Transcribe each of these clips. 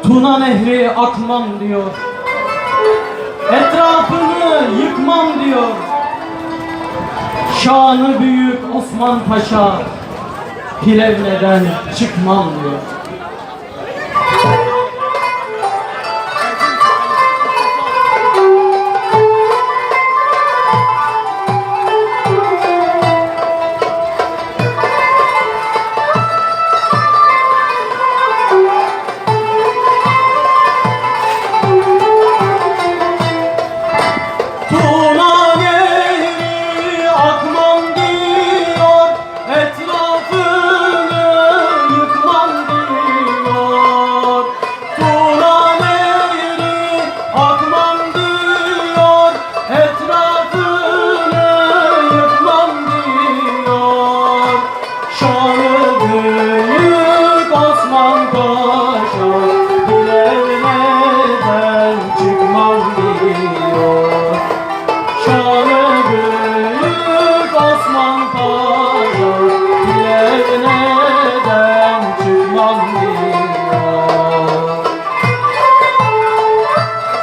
Tuna Nehri akmam diyor, etrafını yıkmam diyor. Şanı büyük Osman Paşa, Plevne'den çıkmam diyor.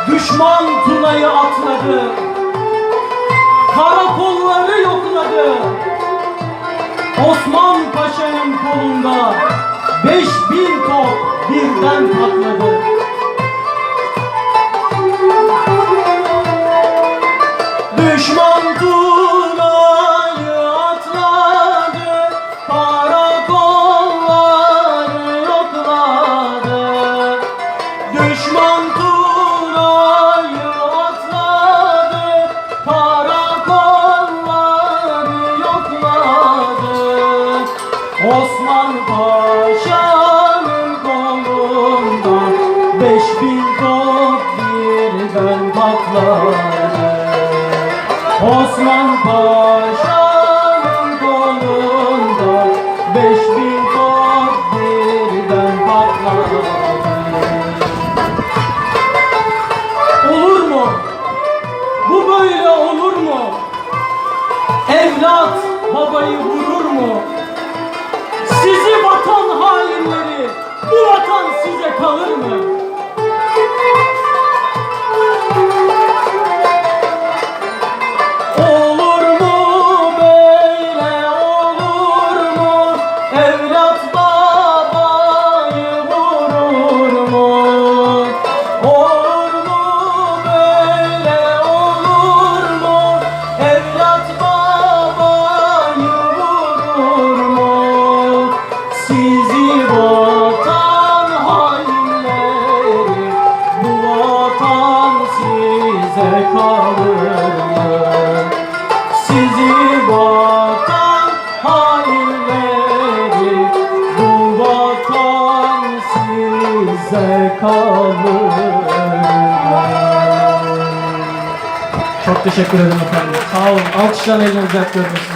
Düşman Tuna'yı atladı, karakolları yokladı. Osman Paşa'nın kolunda 5000 top birden patladı. Düşman Tuna'yı atladı, karakolları yokladı. Düşman Tuna'yı atladı, karakolları yokladı. Osman Paşa'nın kolunda 5000 top birden patladı. Osman Paşa'nın kolunda 5000 top birden patladı. Olur mu? Bu böyle olur mu? Evlat babayı vurur mu? Sizi vatan hainleri, bu vatan size kalır mı? Olur mu böyle, olur mu? Evlat babayı vurur mu? Olur mu böyle, olur mu? Evlat babayı vurur mu? Sizi vatan hainleri, bu vatan size kalır mı? Sizi vatan hainleri, bu vatan size kalır mı? Çok teşekkür ederim efendim. Sağ olun. Alkışlar elinize görüyorsunuz.